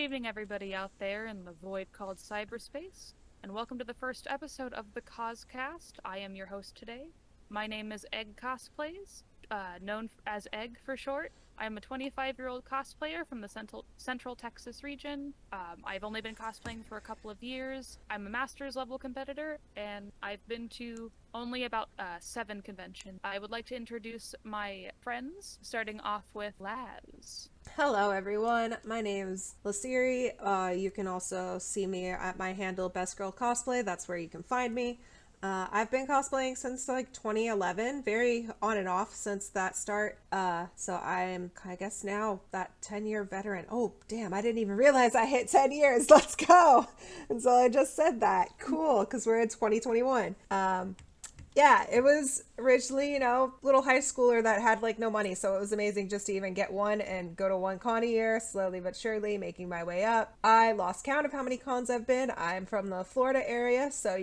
evening, everybody out there in the void called cyberspace, and welcome to the first episode of the CosCast. I am your host today. My name is EggCosplays, known as Egg for short. I'm a 25-year-old cosplayer from the Central Texas region. I've only been cosplaying for a couple of years. I'm a master's level competitor, and I've been to only about 7 conventions. I would like to introduce my friends, starting off with Laz. Hello everyone, my name's Lasiri. You can also see me at my handle BestGirlCosplay, that's where you can find me. I've been cosplaying since like 2011, very on and off since that start. So I'm, I guess now that 10-year veteran. Oh, damn, I didn't even realize I hit 10 years. Let's go. And so I just said that. Cool, because we're in 2021. Yeah, it was originally, little high schooler that had like no money. So it was amazing just to even get one and go to one con a year, slowly but surely making my way up. I lost count of how many cons I've been. I'm from the Florida area. So,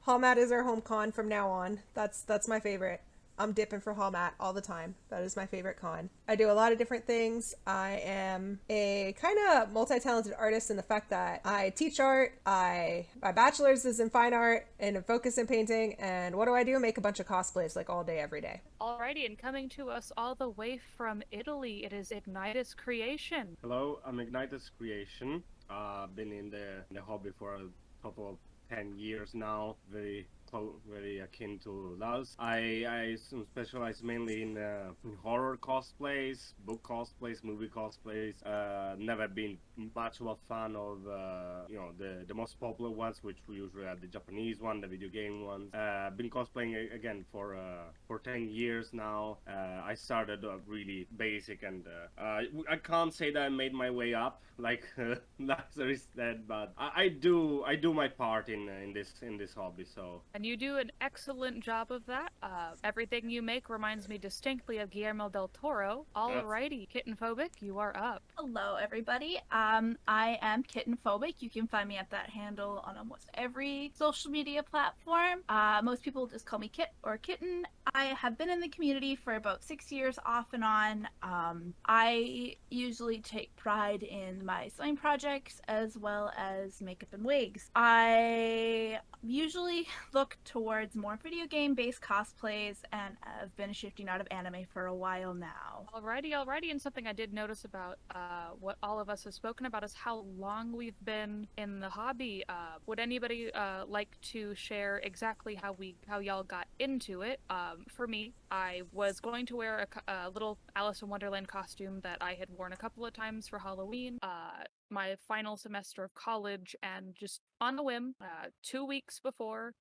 Hallmat is our home con from now on. That's my favorite. I'm dipping for Hallmat all the time. That is my favorite con. I do a lot of different things. I am a kind of multi-talented artist in the fact that I teach art. My bachelor's is in fine art and a focus in painting. And what do I do? Make a bunch of cosplays like all day, every day. Alrighty, and coming to us all the way from Italy, it is Ignitus Creation. Hello, I'm Ignitus Creation. Been in the hobby for a couple of 10 years now. Very akin to Luz. I specialize mainly in horror cosplays, book cosplays, movie cosplays. Never been much of a fan of the most popular ones, which we usually are the Japanese one, the video game ones. Been cosplaying again for 10 years now. I started really basic, and I can't say that I made my way up like Lazarus said, but I do my part in this hobby. So. And you do an excellent job of that. Everything you make reminds me distinctly of Guillermo del Toro. Alrighty, KittenPhobic, you are up. Hello, everybody. I am KittenPhobic. You can find me at that handle on almost every social media platform. Most people just call me Kit or Kitten. I have been in the community for about 6 years off and on. I usually take pride in my sewing projects as well as makeup and wigs. I usually look towards more video game based cosplays and have been shifting out of anime for a while now. Alrighty, and something I did notice about what all of us have spoken about is how long we've been in the hobby. Would anybody like to share exactly how y'all got into it? For me, I was going to wear a little Alice in Wonderland costume that I had worn a couple of times for Halloween. My final semester of college, and just on a whim, 2 weeks before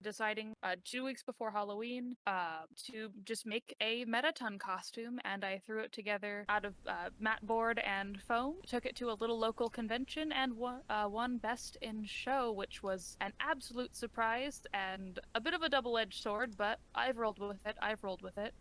Halloween, to just make a Metaton costume, and I threw it together out of mat board and foam, took it to a little local convention, and won Best in Show, which was an absolute surprise and a bit of a double-edged sword, but I've rolled with it.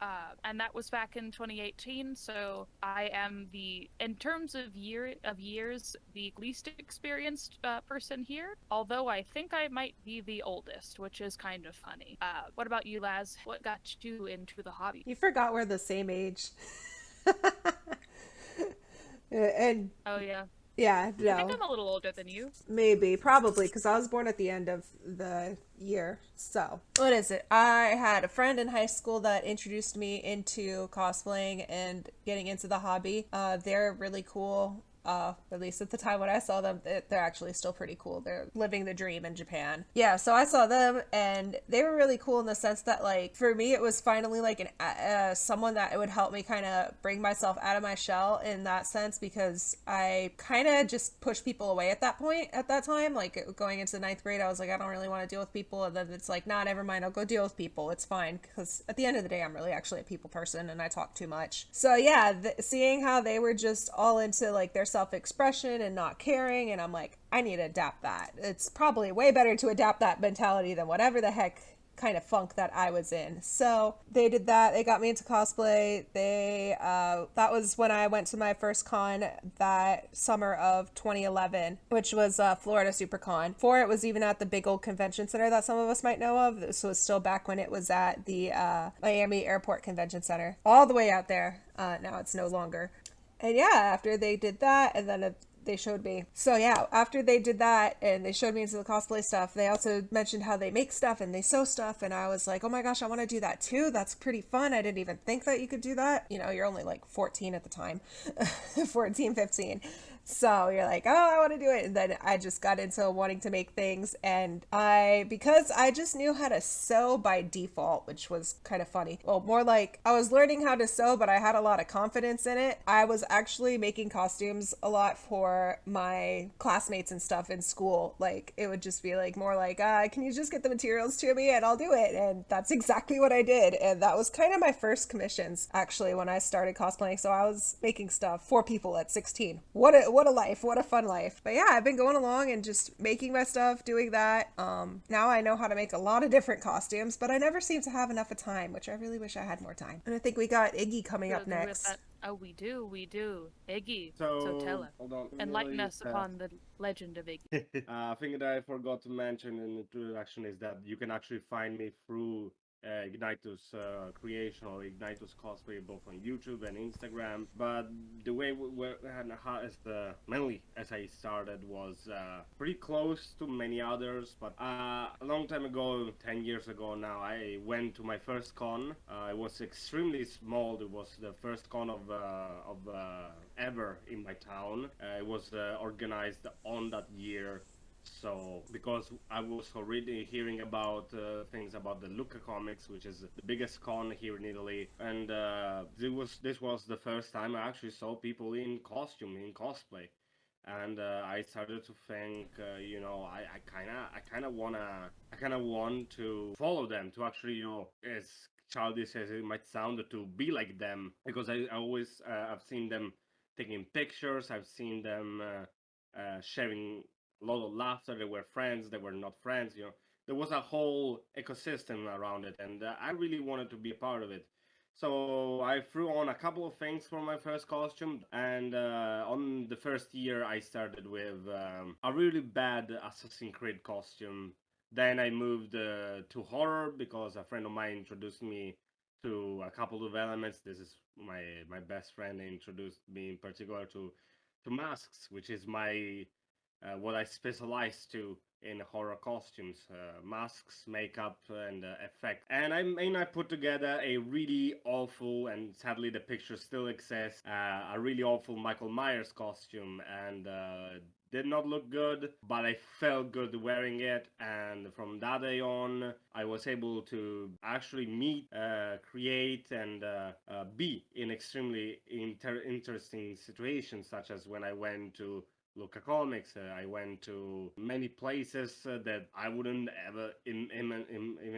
And that was back in 2018, so I am in terms of years, the least experienced person here, although I think I might be the oldest, which is kind of funny. What about you, Laz? What got you into the hobby? You forgot we're the same age. And Oh, yeah. yeah, no. I think I'm a little older than you. Maybe, probably, because I was born at the end of the year. So, what is it? I had a friend in high school that introduced me into cosplaying and getting into the hobby. They're really cool. At least at the time when I saw them, they're actually still pretty cool. They're living the dream in Japan. Yeah, so I saw them, and they were really cool in the sense that, like, for me, it was finally, like, someone that would help me kind of bring myself out of my shell in that sense, because I kind of just pushed people away at that time. Like, going into 9th grade, I was like, I don't really want to deal with people, and then it's like, nah, never mind, I'll go deal with people. It's fine, because at the end of the day, I'm really actually a people person, and I talk too much. So, yeah, seeing how they were just all into, like, their self-expression and not caring, and I'm like, I need to adapt that. It's probably way better to adapt that mentality than whatever the heck kind of funk that I was in. So they did that. They got me into cosplay. That was when I went to my first con that summer of 2011, which was Florida SuperCon. Before, it was even at the big old convention center that some of us might know of. This was still back when it was at the Miami Airport Convention Center, all the way out there. Now it's no longer. And yeah, after they did that, and then they showed me. So yeah, after they did that and they showed me into the cosplay stuff, they also mentioned how they make stuff and they sew stuff, and I was like, oh my gosh, I want to do that too. That's pretty fun. I didn't even think that you could do that. You know, you're only like 14 at the time. 14, 15. So you're like, oh, I want to do it. And then I just got into wanting to make things. And because I just knew how to sew by default, which was kind of funny. Well, more like I was learning how to sew, but I had a lot of confidence in it. I was actually making costumes a lot for my classmates and stuff in school. Like, it would just be like, more like, can you just get the materials to me and I'll do it? And that's exactly what I did. And that was kind of my first commissions, actually, when I started cosplaying. So I was making stuff for people at 16. What a life, what a fun life. But yeah, I've been going along and just making my stuff, doing that. Now I know how to make a lot of different costumes, but I never seem to have enough of time, which I really wish I had more time. And I think we got Iggy coming up next. Oh, we do. Iggy. So, So tell us. hold on. Enlighten us upon the legend of Iggy. Thing that I forgot to mention in the introduction is that you can actually find me through Ignitus Creation or Ignitus Cosplay both on YouTube and Instagram. But the way mainly as I started was pretty close to many others. But a long time ago, 10 years ago now, I went to my first con. It was extremely small. It was the first con of ever in my town. It was organized on that year. So, because I was already hearing about things about the Lucca Comics, which is the biggest con here in Italy, and this was the first time I actually saw people in costume, in cosplay, and I started to think, I kind of want to follow them, to actually, as childish as it might sound, to be like them, because I always I've seen them taking pictures, I've seen them sharing a lot of laughter. They were friends, they were not friends, there was a whole ecosystem around it, and I really wanted to be a part of it. So I threw on a couple of things for my first costume, and on the first year I started with a really bad Assassin's Creed costume. Then I moved to horror because a friend of mine introduced me to a couple of elements. This is my best friend introduced me in particular to masks, which is my what I specialize to in horror costumes, masks, makeup, and effect. And I put together a really awful, and sadly the picture still exists, a really awful Michael Myers costume, and did not look good, but I felt good wearing it. And from that day on, I was able to actually meet, create, and be in extremely interesting situations, such as when I went to Lucca Comics. I went to many places that I wouldn't ever even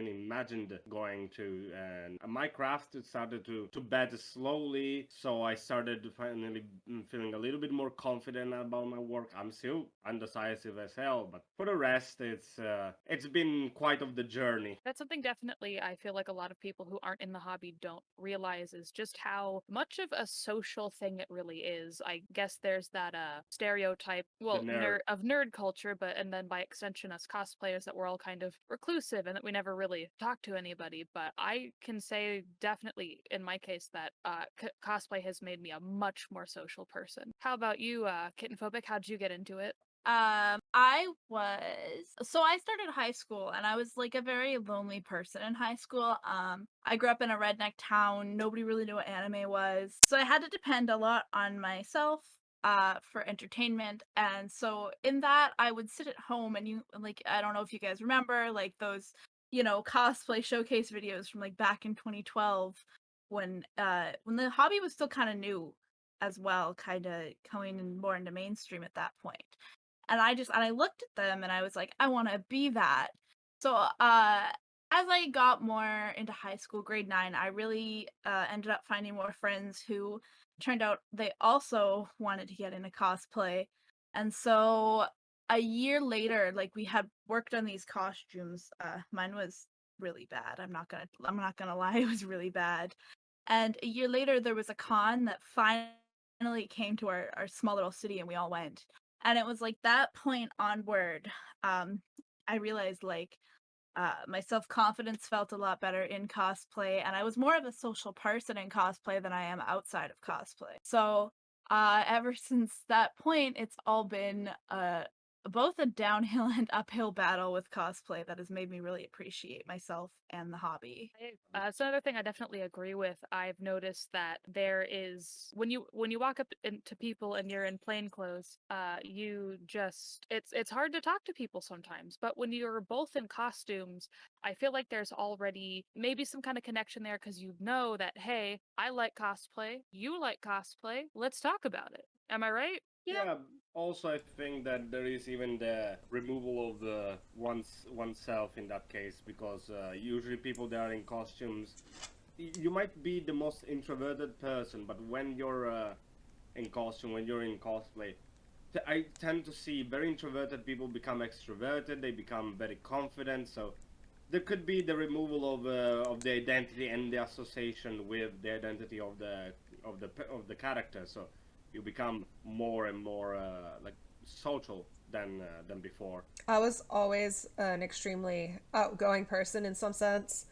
imagined going to. And my craft started to bed slowly, so I started finally feeling a little bit more confident about my work. I'm still undecisive as hell, but for the rest, it's been quite of the journey. That's something definitely I feel like a lot of people who aren't in the hobby don't realize is just how much of a social thing it really is. I guess there's that stereotype, well, nerd. of nerd culture, but and then by extension us cosplayers, that we're all kind of reclusive and that we never really talk to anybody. But I can say definitely in my case that cosplay has made me a much more social person. How about you, KittenPhobic? How'd you get into it? I started high school and I was like a very lonely person in high school. I grew up in a redneck town. Nobody really knew what anime was. So I had to depend a lot on myself for entertainment. And so in that I would sit at home and I don't know if you guys remember like those, cosplay showcase videos from like back in 2012 when the hobby was still kind of new as well, kind of coming in more into mainstream at that point. And I looked at them and I was like, I want to be that. So as I got more into high school, grade 9, I really ended up finding more friends who turned out they also wanted to get into cosplay. And so a year later, like we had worked on these costumes. Mine was really bad. I'm not gonna lie, it was really bad. And a year later there was a con that finally came to our small little city and we all went. And it was like that point onward, I realized like my self-confidence felt a lot better in cosplay, and I was more of a social person in cosplay than I am outside of cosplay. So ever since that point, it's all been both a downhill and uphill battle with cosplay that has made me really appreciate myself and the hobby. It's another thing I definitely agree with. I've noticed that there is when you walk up to people and you're in plain clothes, you just it's hard to talk to people sometimes. But when you're both in costumes, I feel like there's already maybe some kind of connection there because you know that hey, I like cosplay, you like cosplay, let's talk about it. Am I right? Yeah. Also, I think that there is even the removal of the oneself in that case, because usually people that are in costumes, you might be the most introverted person, but when you're in costume, when you're in cosplay, I tend to see very introverted people become extroverted. They become very confident. So there could be the removal of the identity and the association with the identity of the character. So you become more and more like social than before. I was always an extremely outgoing person in some sense.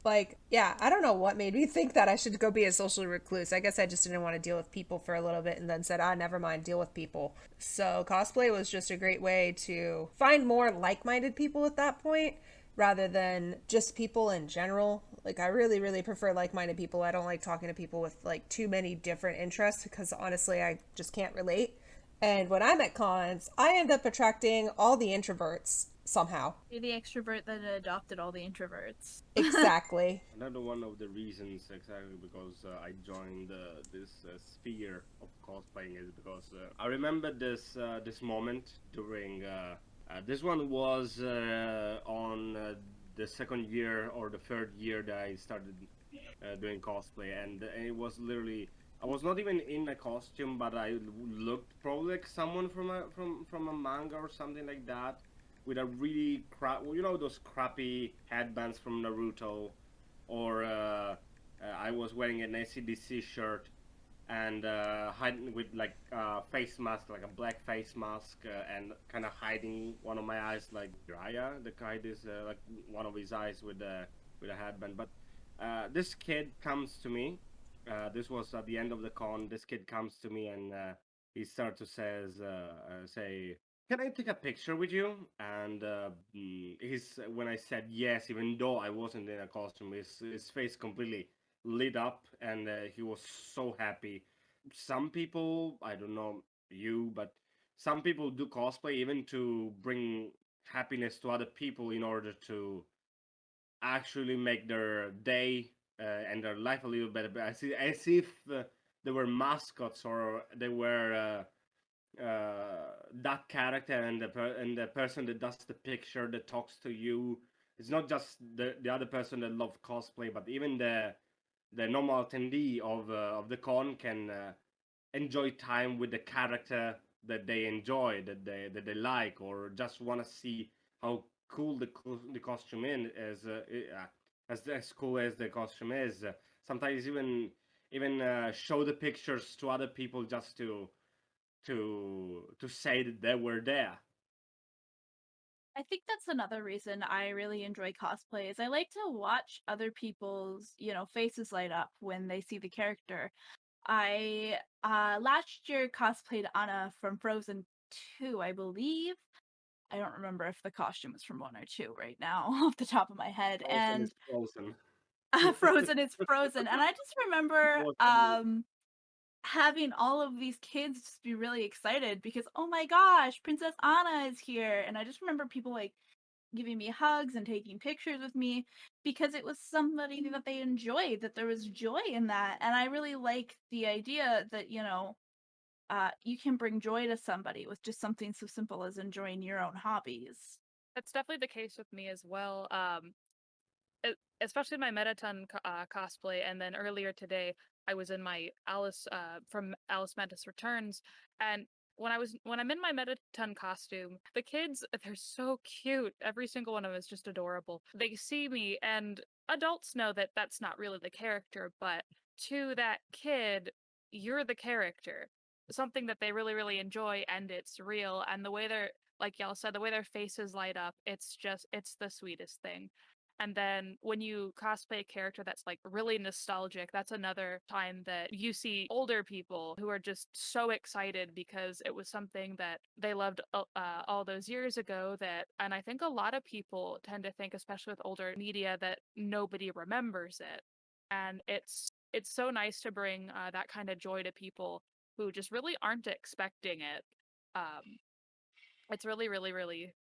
Like, yeah, I don't know what made me think that I should go be a social recluse. I guess I just didn't want to deal with people for a little bit and then said, never mind, deal with people. So cosplay was just a great way to find more like minded people at that point rather than just people in general. Like, I really, really prefer like minded people. I don't like talking to people with like too many different interests because honestly, I just can't relate. And when I'm at cons, I end up attracting all the introverts somehow. You're the extrovert that adopted all the introverts. Exactly. Another one of the reasons, exactly because I joined this sphere of cosplaying, is because I remember this moment during this one was on the second year or the third year that I started doing cosplay, and it was literally I was not even in a costume, but I looked probably like someone from a manga or something like that, with a really those crappy headbands from Naruto, or I was wearing an ACDC shirt and hiding with like face mask, like a black face mask, and kind of hiding one of my eyes, like Jiraiya, the guy is like one of his eyes with a headband. But this kid comes to me. This was at the end of the con. This kid comes to me and he starts to say, "Can I take a picture with you?" And he's when I said yes, even though I wasn't in a costume, his face completely lit up, and he was so happy. Some people, I don't know you, but some people do cosplay even to bring happiness to other people in order to actually make their day and their life a little better. But I see as if they were mascots, or they were that character, and and the person that does the picture, that talks to you. It's not just the other person that loves cosplay, but even the normal attendee of the con can enjoy time with the character that they enjoy, that they like, or just want to see how cool the costume is, as cool as the costume is. Sometimes even show the pictures to other people just to say that they were there. I think that's another reason I really enjoy cosplay is I like to watch other people's, faces light up when they see the character. I last year cosplayed Anna from Frozen 2, I believe. I don't remember if the costume is from 1 or 2 right now off the top of my head. Frozen And is frozen. Frozen is Frozen. And I just remember Was the movie. having all of these kids just be really excited because oh my gosh, Princess Anna is here. And I just remember people like giving me hugs and taking pictures with me because it was somebody that they enjoyed, that there was joy in that. And I really like the idea that, you can bring joy to somebody with just something so simple as enjoying your own hobbies. That's definitely the case with me as well. Especially my Metaton cosplay, and then earlier today I was in my Alice from Alice Mantis Returns, and when I'm in my Metaton costume, the kids, they're so cute. Every single one of them is just adorable. They see me, and adults know that that's not really the character, but to that kid, you're the character. Something that they really really enjoy, and it's real. And the way they're like y'all said, the way their faces light up, it's the sweetest thing. And then when you cosplay a character that's like really nostalgic, that's another time that you see older people who are just so excited because it was something that they loved all those years ago. And I think a lot of people tend to think, especially with older media, that nobody remembers it. And it's so nice to bring that kind of joy to people who just really aren't expecting it. Um, it's really, really, really,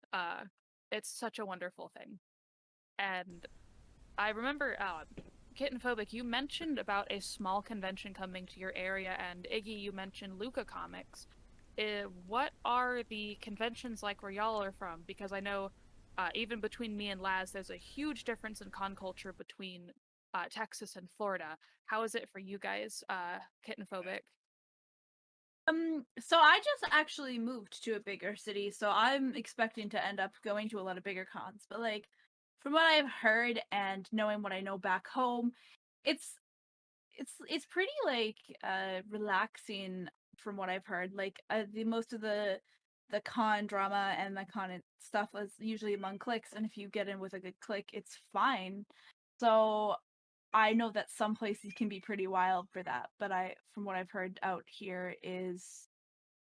it's such a wonderful thing. And I remember, KittenPhobic, you mentioned about a small convention coming to your area, and Iggy, you mentioned Luca Comics. What are the conventions like where y'all are from? Because I know, even between me and Laz, there's a huge difference in con culture between Texas and Florida. How is it for you guys, KittenPhobic? So I just actually moved to a bigger city, so I'm expecting to end up going to a lot of bigger cons. But like, from what I've heard and knowing what I know back home, it's it's pretty like relaxing from what I've heard. Like the most of the con drama and the stuff is usually among cliques, and if you get in with a good clique, it's fine. So I know that some places can be pretty wild for that, but from what I've heard out here is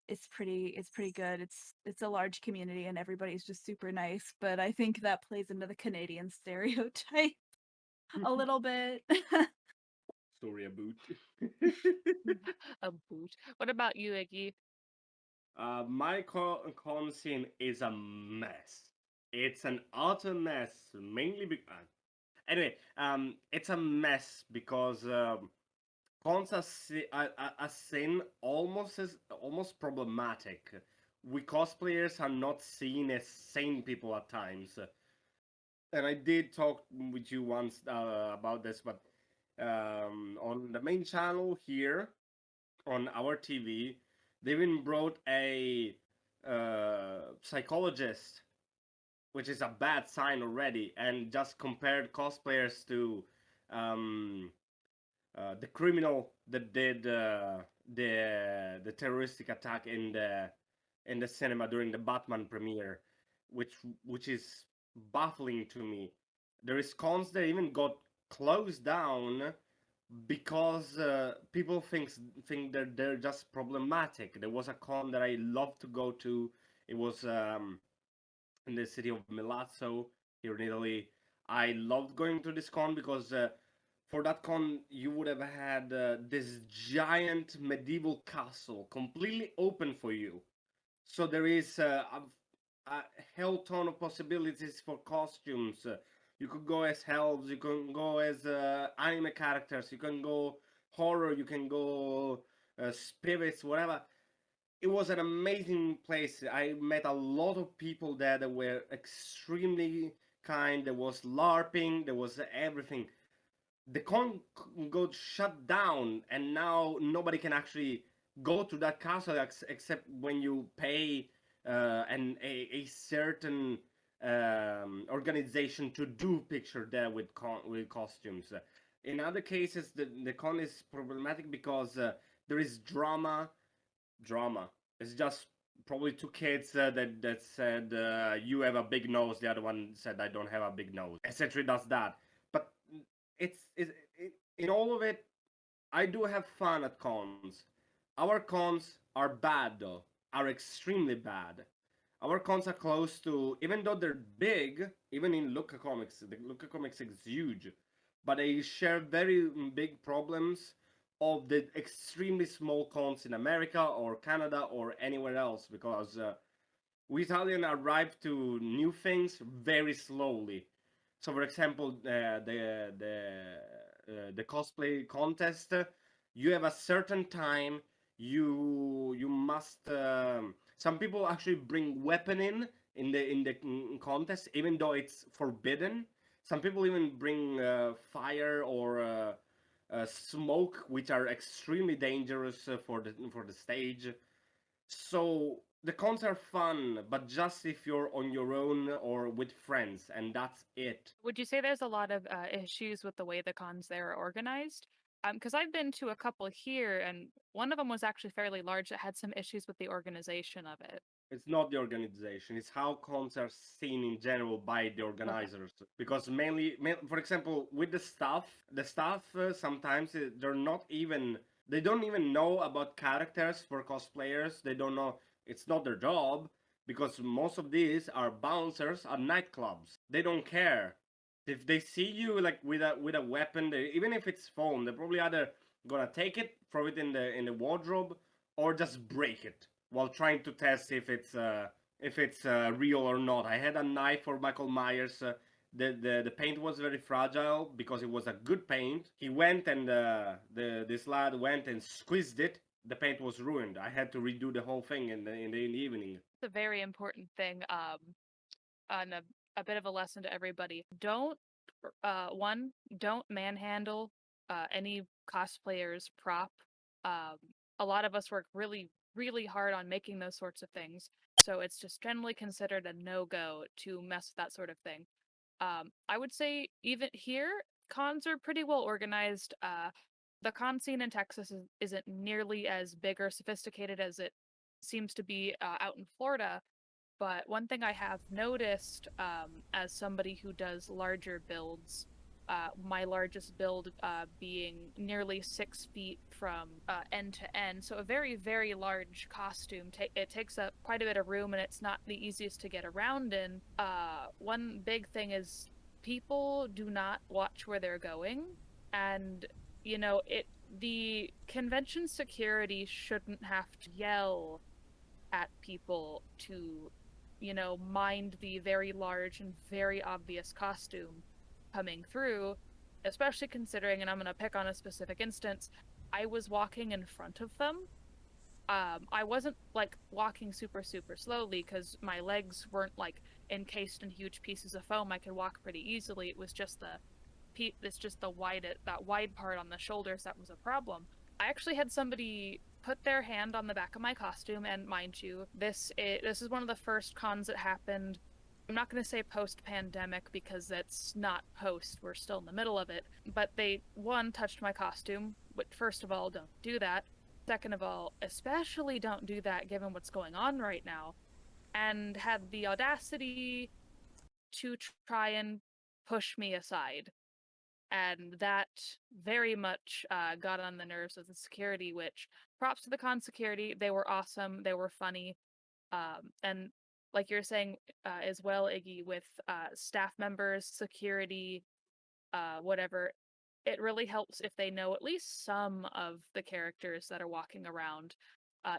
it's pretty good. It's a large community and everybody's just super nice, but I think that plays into the Canadian stereotype a little bit. Sorry about. A boot. What about you, Iggy? My con scene is a mess. It's an utter mess, mainly because. Anyway, it's a mess because cons are a sin almost problematic. We cosplayers are not seen as sane people at times, and I did talk with you once about this, but on the main channel here on our TV, they even brought a psychologist, which is a bad sign already, and just compared cosplayers to um, the criminal that did the terroristic attack in the cinema during the Batman premiere, which is baffling to me. There is cons that even got closed down because people think that they're just problematic. There was a con that I love to go to. It was in the city of Milazzo here in Italy. I loved going to this con because for that con you would have had this giant medieval castle completely open for you. So there is a hell ton of possibilities for costumes. You could go as elves, you can go as anime characters, you can go horror, you can go spirits, whatever. It was an amazing place. I met a lot of people there that were extremely kind. There was LARPing, there was everything. The con got shut down, and now nobody can actually go to that castle except when you pay a certain organization to do picture there with costumes. In other cases, the con is problematic because there is drama. It's just probably two kids that said you have a big nose. The other one said I don't have a big nose. Essentially, does that. But in all of it, I do have fun at cons. Our cons are bad though. Are extremely bad. Our cons are close to, even though they're big, even in Luca Comics, the Luca Comics is huge, but they share very big problems of the extremely small cons in America or Canada or anywhere else because we Italian arrive to new things very slowly. So, for example, the cosplay contest, you have a certain time. You must. Some people actually bring weapon in the contest, even though it's forbidden. Some people even bring fire or smoke, which are extremely dangerous for the stage. So the cons are fun, but just if you're on your own or with friends, and that's it. Would you say there's a lot of issues with the way the cons there are organized? Because I've been to a couple here, and one of them was actually fairly large that had some issues with the organization of it. It's not the organization. It's how cons are seen in general by the organizers. Because for example, with the staff sometimes they're not even. They don't even know about characters for cosplayers. They don't know. It's not their job because most of these are bouncers at nightclubs. They don't care if they see you like with a weapon. Even if it's foam, they're probably either gonna take it, throw it in the wardrobe, or just break it while trying to test if it's real or not. I had a knife for Michael Myers. The paint was very fragile because it was a good paint. He went and this lad went and squeezed it. The paint was ruined. I had to redo the whole thing in the evening. It's a very important thing. And a bit of a lesson to everybody. Don't manhandle any cosplayer's prop. Um, a lot of us work really, really hard on making those sorts of things, so it's just generally considered a no-go to mess with that sort of thing. I would say even here, cons are pretty well organized. The con scene in Texas isn't nearly as big or sophisticated as it seems to be out in Florida. But one thing I have noticed, as somebody who does larger builds, my largest build being nearly 6 feet from end to end, so a very, very large costume. It takes up quite a bit of room, and it's not the easiest to get around in. One big thing is people do not watch where they're going, and the convention security shouldn't have to yell at people to mind the very large and very obvious costume coming through, especially considering, and I'm going to pick on a specific instance, I was walking in front of them. I wasn't like walking super, super slowly because my legs weren't like encased in huge pieces of foam. I could walk pretty easily. It was just the wide part on the shoulders that was a problem. I actually had somebody put their hand on the back of my costume, and mind you, this is one of the first cons that happened. I'm not going to say post-pandemic because that's not post. We're still in the middle of it. But they, one, touched my costume, which, first of all, don't do that. Second of all, especially don't do that given what's going on right now. And had the audacity to try and push me aside. And that very much got on the nerves of the security, which props to the con security. They were awesome. They were funny. And like you're saying as well, Iggy, with staff members, security, whatever, it really helps if they know at least some of the characters that are walking around,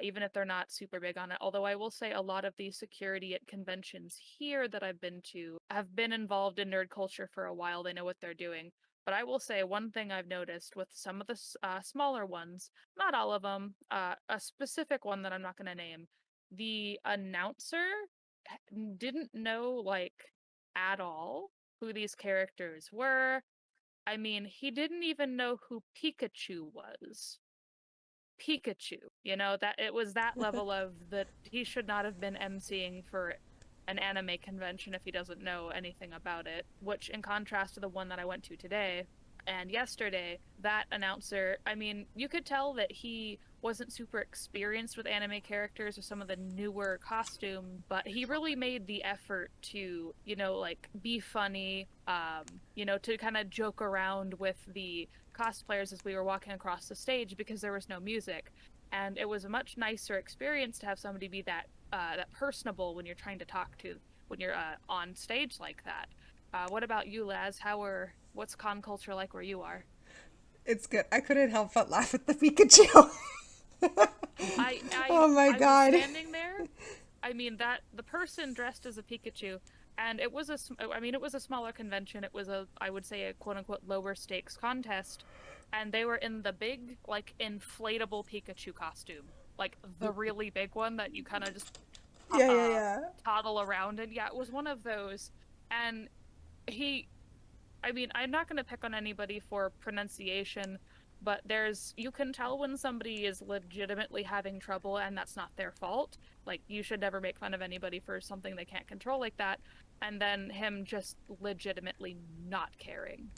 even if they're not super big on it. Although I will say a lot of the security at conventions here that I've been to have been involved in nerd culture for a while. They know what they're doing. But I will say one thing I've noticed with some of the smaller ones, not all of them, a specific one that I'm not going to name, the announcer didn't know, like, at all who these characters were. I mean, he didn't even know who Pikachu was. Pikachu, that it was that level of that he should not have been emceeing for an anime convention if he doesn't know anything about it, which in contrast to the one that I went to today and yesterday, that announcer, I mean, you could tell that he wasn't super experienced with anime characters or some of the newer costume, but he really made the effort to, like, be funny, to kind of joke around with the cosplayers as we were walking across the stage because there was no music. And it was a much nicer experience to have somebody be that personable when you're trying to talk to, when you're on stage like that. What about you, Laz? What's con culture like where you are? It's good. I couldn't help but laugh at the Pikachu. Oh my God. I was standing there. I mean, the person dressed as a Pikachu, and it was a smaller convention. It was I would say a quote unquote lower stakes contest, and they were in the big, like, inflatable Pikachu costume, like the really big one that you kind of just toddle around in. Yeah, it was one of those, and I'm not going to pick on anybody for pronunciation, but you can tell when somebody is legitimately having trouble and that's not their fault. Like, you should never make fun of anybody for something they can't control like that. And then him just legitimately not caring.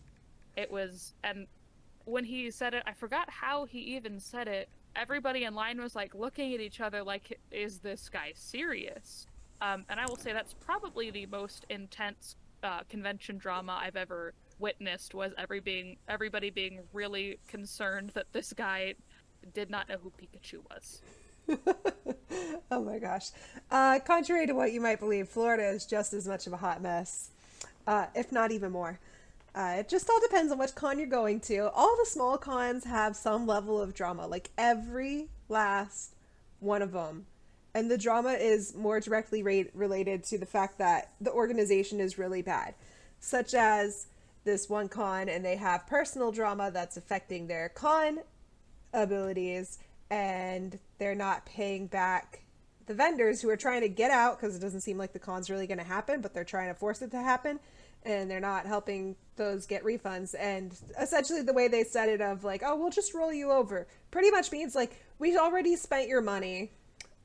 And when he said it, I forgot how he even said it, everybody in line was like looking at each other like, is this guy serious? And I will say that's probably the most intense convention drama I've ever witnessed, was everybody being really concerned that this guy did not know who Pikachu was. Oh my gosh. Contrary to what you might believe, Florida is just as much of a hot mess, if not even more. It just all depends on which con you're going to. All the small cons have some level of drama, like every last one of them. And the drama is more directly related to the fact that the organization is really bad, such as this one con, and they have personal drama that's affecting their con abilities, and they're not paying back the vendors who are trying to get out because it doesn't seem like the con's really going to happen, but they're trying to force it to happen, and they're not helping those get refunds. And essentially the way they said it of like, oh, we'll just roll you over, pretty much means like, we already spent your money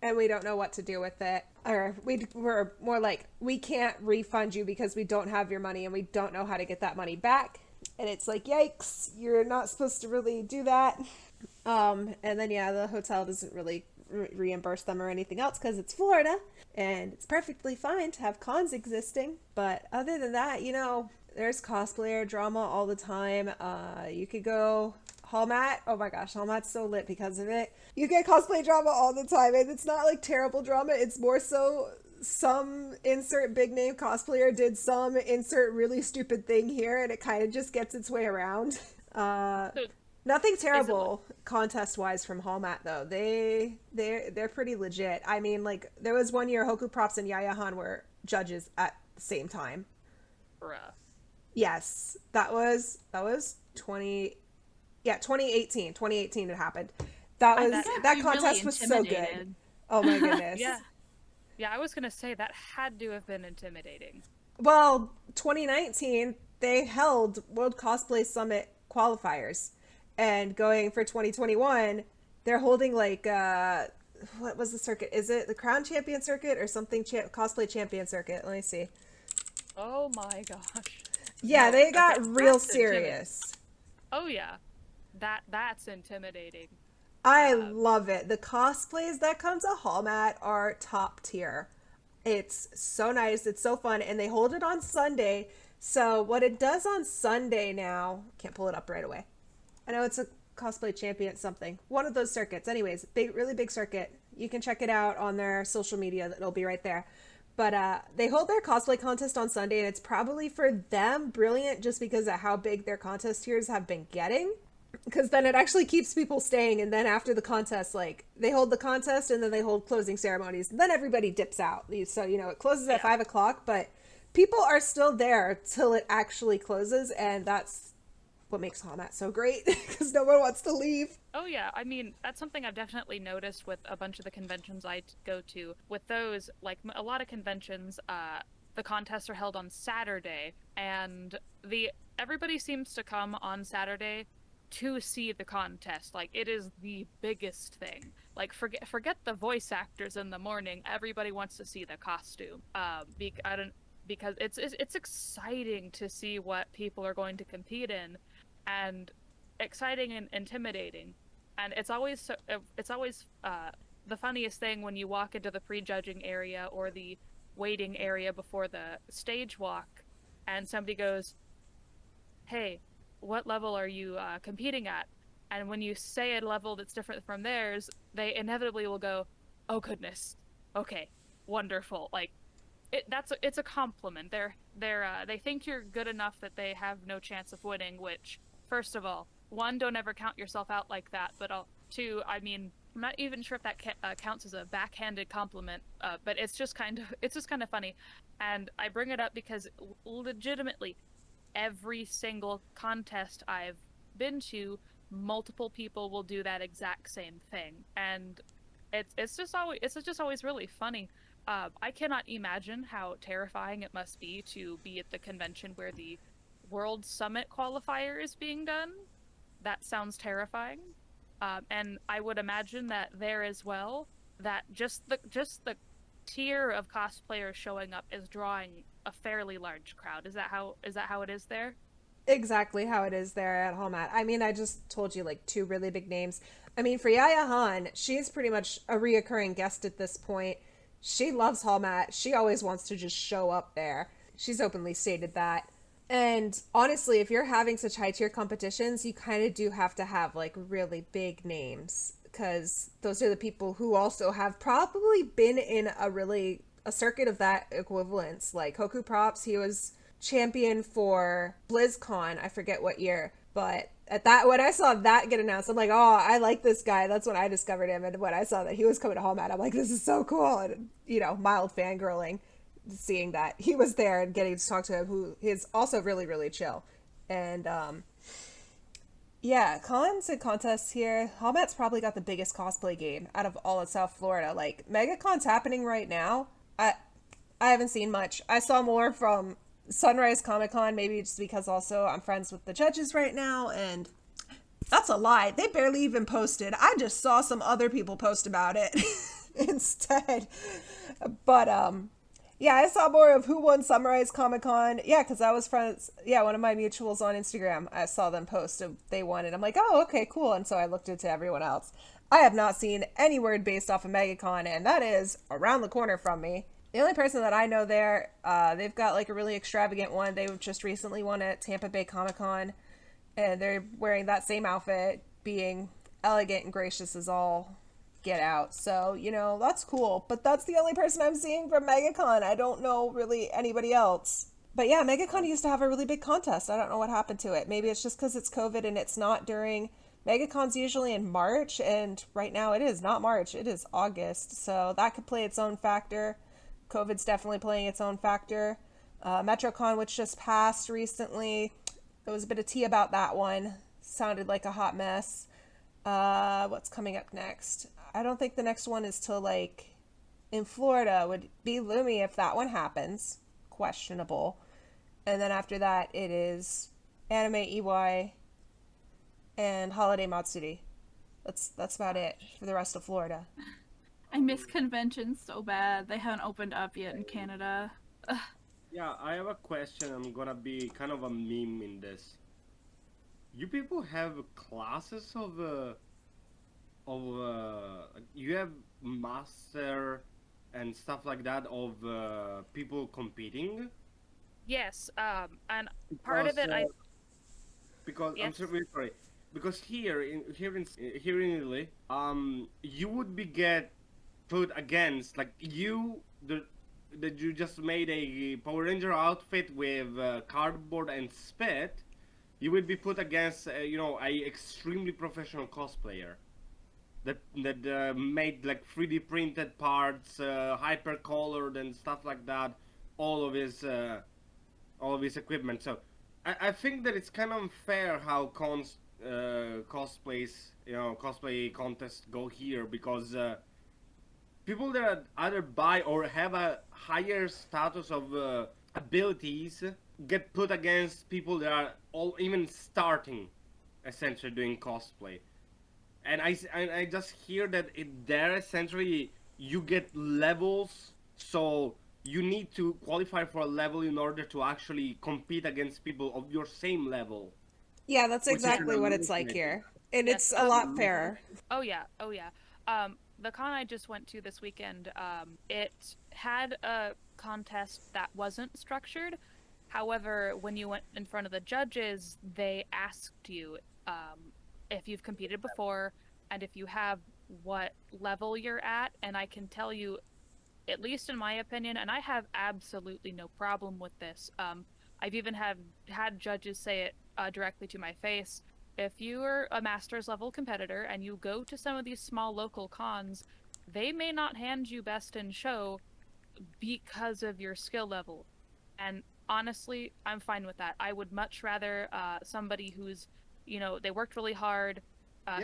and we don't know what to do with it. Or we're more like, we can't refund you because we don't have your money and we don't know how to get that money back. And it's like, yikes, you're not supposed to really do that. And then, yeah, the hotel doesn't really reimburse them or anything else because it's Florida and it's perfectly fine to have cons existing. But other than that, you know, there's cosplayer drama all the time. You could go Hallmat. Oh my gosh, Hallmat's so lit because of it. You get cosplay drama all the time, and it's not like terrible drama. It's more so some insert big name cosplayer did some insert really stupid thing here, and it kind of just gets its way around. Nothing terrible contest wise from Hallmat though. They're pretty legit. I mean, like there was one year Hoku Props and Yaya Han were judges at the same time. Bruh. Yes, that was 2018. 2018 it happened. That contest was so good. Oh my goodness. Yeah, I was gonna say that had to have been intimidating. Well, 2019 they held World Cosplay Summit qualifiers, and going for 2021 they're holding like what was the circuit? Is it the Crown Champion Circuit or something? Cosplay Champion Circuit. Let me see. Oh my gosh. Yeah, they got real serious. Oh yeah. That's intimidating. I love it. The cosplays that come to Hallmat are top tier. It's so nice. It's so fun. And they hold it on Sunday. So what it does on Sunday now, can't pull it up right away. I know it's a cosplay champion something. One of those circuits. Anyways, really big circuit. You can check it out on their social media. It'll be right there. But they hold their cosplay contest on Sunday, and it's probably for them brilliant just because of how big their contest tiers have been getting. Because then it actually keeps people staying, and then after the contest, like, they hold the contest, and then they hold closing ceremonies, and then everybody dips out. So, you know, it closes at 5 o'clock, but people are still there till it actually closes, and that's what makes Hallmat so great, because no one wants to leave. Oh yeah, I mean, that's something I've definitely noticed with a bunch of the conventions I go to. With those, like, a lot of conventions, the contests are held on Saturday, and everybody seems to come on Saturday to see the contest. Like, it is the biggest thing. Like, forget the voice actors in the morning. Everybody wants to see the costume. Because it's exciting to see what people are going to compete in, and exciting and intimidating. And it's always the funniest thing when you walk into the prejudging area or the waiting area before the stage walk, and somebody goes, "Hey, what level are you competing at?" And when you say a level that's different from theirs, they inevitably will go, "Oh goodness, okay, wonderful." Like, it's a compliment. They think you're good enough that they have no chance of winning. Which, first of all, one, don't ever count yourself out like that. But two, I mean, I'm not even sure if that counts as a backhanded compliment. But it's just kind of funny, and I bring it up because legitimately, every single contest I've been to, multiple people will do that exact same thing, and it's just always really funny. I cannot imagine how terrifying it must be to be at the convention where the World Summit qualifier is being done. That sounds terrifying. And I would imagine that there as well, that just the tier of cosplayers showing up is drawing a fairly large crowd. Is that how it is there? exactly how it is there at Hallmat. I mean, I just told you like two really big names. I mean, for Yaya Han, she's pretty much a reoccurring guest at this point. She loves Hallmat. She always wants to just show up there. She's openly stated that. And honestly, if you're having such high tier competitions, you kind of do have to have like really big names because those are the people who also have probably been in a circuit of that equivalence. Like Hoku Props, he was champion for BlizzCon, I forget what year, but at that when I saw that get announced, I'm like, oh, I like this guy. That's when I discovered him, and when I saw that he was coming to Hallmat, I'm like, this is so cool, and mild fangirling, seeing that he was there and getting to talk to him, who is also really really chill, and yeah, cons and contests here. Hallmat's probably got the biggest cosplay game out of all of South Florida. Like MegaCon's happening right now. I haven't seen much. I saw more from Sunrise Comic Con, maybe just because also I'm friends with the judges right now, and that's a lie. They barely even posted. I just saw some other people post about it instead. But yeah, I saw more of who won Sunrise Comic Con. Yeah, because I was friends. Yeah, one of my mutuals on Instagram, I saw them post they won it. I'm like, oh, okay, cool. And so I looked into everyone else. I have not seen any word based off of MegaCon, and that is around the corner from me. The only person that I know there, they've got like a really extravagant one. They just recently won at Tampa Bay Comic Con, and they're wearing that same outfit, being elegant and gracious as all get out. So, that's cool. But that's the only person I'm seeing from MegaCon. I don't know really anybody else. But yeah, MegaCon used to have a really big contest. I don't know what happened to it. Maybe it's just because it's COVID and it's not during... MegaCon's usually in March, and right now it is not March. It is August. So that could play its own factor. COVID's definitely playing its own factor. MetroCon, which just passed recently, there was a bit of tea about that one. Sounded like a hot mess. What's coming up next? I don't think the next one is till like in Florida. Would be Lumi if that one happens. Questionable. And then after that, it is Anime EY and Holiday Matsuri. That's about it for the rest of Florida. I miss conventions so bad. They haven't opened up yet in Canada. Ugh. Yeah, I have a question. I'm gonna be kind of a meme in this. You people have classes you have master and stuff like that of people competing? Yes, and part of it, because I'm yes. really sorry. Because here in Italy, you would be get put against like that you just made a Power Ranger outfit with cardboard and spit. You would be put against a extremely professional cosplayer that made like 3D printed parts, hyper colored and stuff like that. All of his equipment. So I think that it's kind of unfair how cosplays, cosplay contests go here, because people that either buy or have a higher status of abilities get put against people that are all even starting, essentially doing cosplay. And I just hear that there essentially you get levels, so you need to qualify for a level in order to actually compete against people of your same level. Yeah, that's exactly what it's like here. And Yes, it's a lot fairer. Oh yeah. The con I just went to this weekend, it had a contest that wasn't structured. However, when you went in front of the judges, they asked you if you've competed before and if you have, what level you're at. And I can tell you, at least in my opinion, and I have absolutely no problem with this. I've even had judges say it directly to my face. If you're a master's level competitor and you go to some of these small local cons, they may not hand you best in show because of your skill level. And honestly, I'm fine with that. I would much rather somebody who's, they worked really hard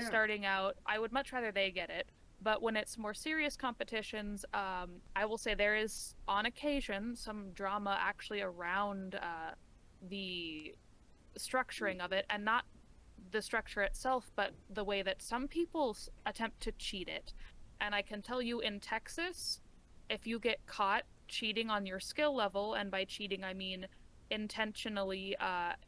starting out, I would much rather they get it. But when it's more serious competitions, I will say there is, on occasion, some drama actually around the structuring of it, and not the structure itself, but the way that some people attempt to cheat it. And I can tell you, in Texas, if you get caught cheating on your skill level, and by cheating I mean intentionally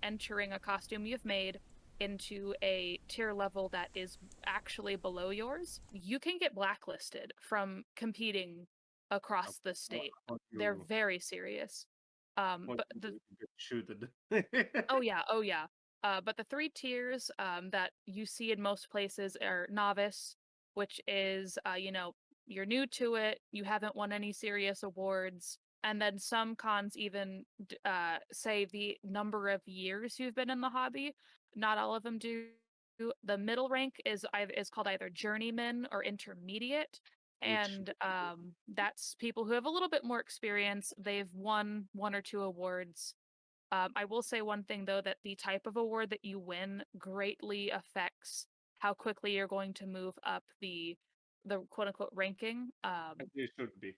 entering a costume you've made into a tier level that is actually below yours, you can get blacklisted from competing across the state. They're very serious. But the get shooted. Oh yeah, oh yeah. But the three tiers that you see in most places are novice, which is you're new to it, you haven't won any serious awards, and then some cons even say the number of years you've been in the hobby. Not all of them do. The middle rank is called either journeyman or intermediate, Which and that's people who have a little bit more experience. They've won one or two awards. I will say one thing though, that the type of award that you win greatly affects how quickly you're going to move up the quote unquote ranking. it should be.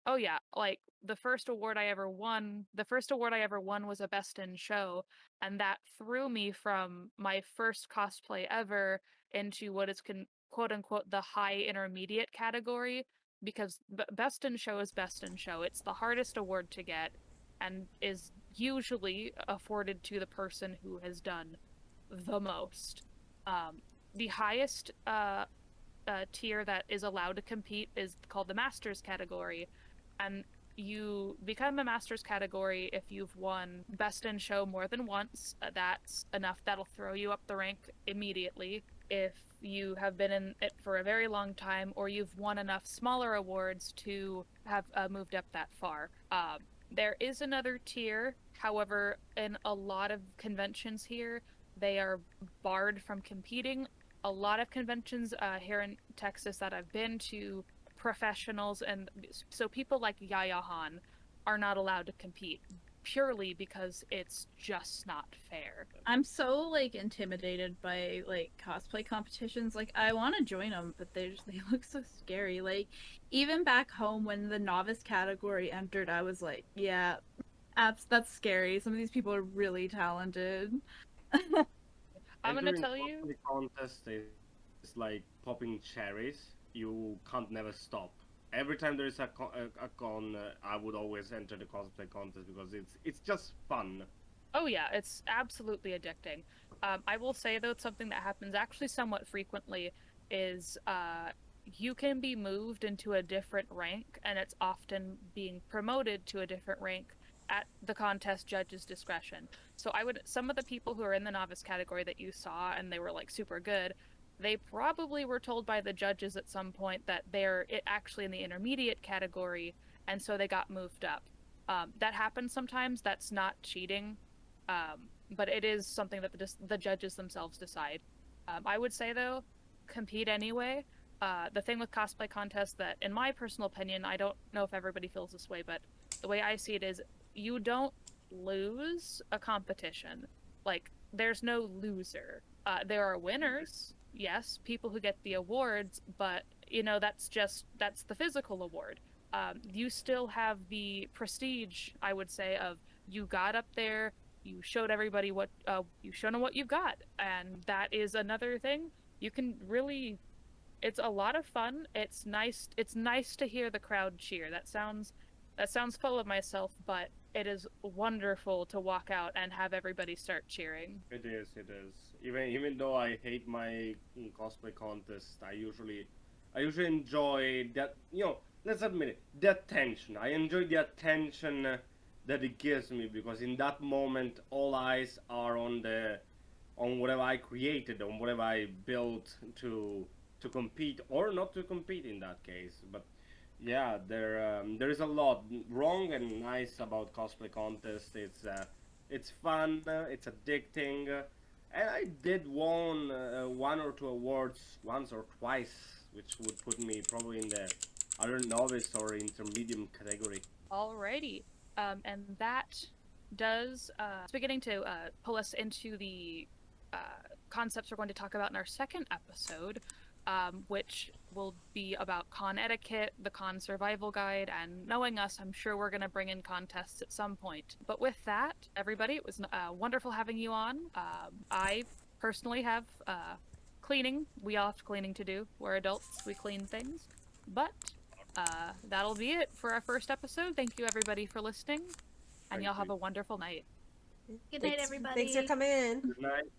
Oh yeah, like the first award I ever won was a best in show, and that threw me from my first cosplay ever into what is quote unquote the high intermediate category, because best in show is best in show. It's the hardest award to get and is usually afforded to the person who has done the most. The highest tier that is allowed to compete is called the Masters category, and you become a Masters category if you've won Best in Show more than once. That's enough. That'll throw you up the rank immediately. If you have been in it for a very long time, or you've won enough smaller awards to have moved up that far. There is another tier, however, in a lot of conventions here, they are barred from competing. A lot of conventions here in Texas that I've been to, professionals and so people like Yaya Han are not allowed to compete purely because it's just not fair. I'm so like intimidated by like cosplay competitions. Like I want to join them, but they look so scary. Like even back home when the novice category entered, I was like, yeah, that's scary. Some of these people are really talented. I'm gonna Entering tell you, cosplay contest is like popping cherries. You can't never stop. Every time there is a con, I would always enter the cosplay contest because it's just fun. oh yeah, it's absolutely addicting. I will say though, it's something that happens actually somewhat frequently is you can be moved into a different rank, and it's often being promoted to a different rank at the contest judge's discretion. So some of the people who are in the novice category that you saw and they were like super good, they probably were told by the judges at some point that they're actually in the intermediate category, and so they got moved up. That happens sometimes. That's not cheating, but it is something that the judges themselves decide. I would say though, compete anyway. The thing with cosplay contests that, in my personal opinion, I don't know if everybody feels this way, but the way I see it is you don't lose a competition. Like, there's no loser. There are winners, yes, people who get the awards, but, that's the physical award. You still have the prestige, I would say, of you got up there, you showed everybody you showed them what you've got, and that is another thing. You can really, it's a lot of fun. It's nice to hear the crowd cheer. That sounds full of myself, but it is wonderful to walk out and have everybody start cheering. It is. Even though I hate my cosplay contest, I usually enjoy that. Let's admit it, the attention. I enjoy the attention that it gives me, because in that moment, all eyes are on whatever I created, on whatever I built to compete or not to compete in that case. But yeah, there is a lot wrong and nice about cosplay contests. It's fun, it's addicting, and I did won one or two awards once or twice, which would put me probably in the other novice or intermediate category. Alrighty, and that does it's beginning to pull us into the concepts we're going to talk about in our second episode, which will be about con etiquette, the con survival guide, and knowing us, I'm sure we're going to bring in contests at some point. But with that, everybody, it was wonderful having you on. I personally have cleaning. We all have cleaning to do. We're adults. We clean things. But that'll be it for our first episode. Thank you, everybody, for listening, and Thank y'all have you. a wonderful night. Good night, Thanks everybody. for coming in. Good night.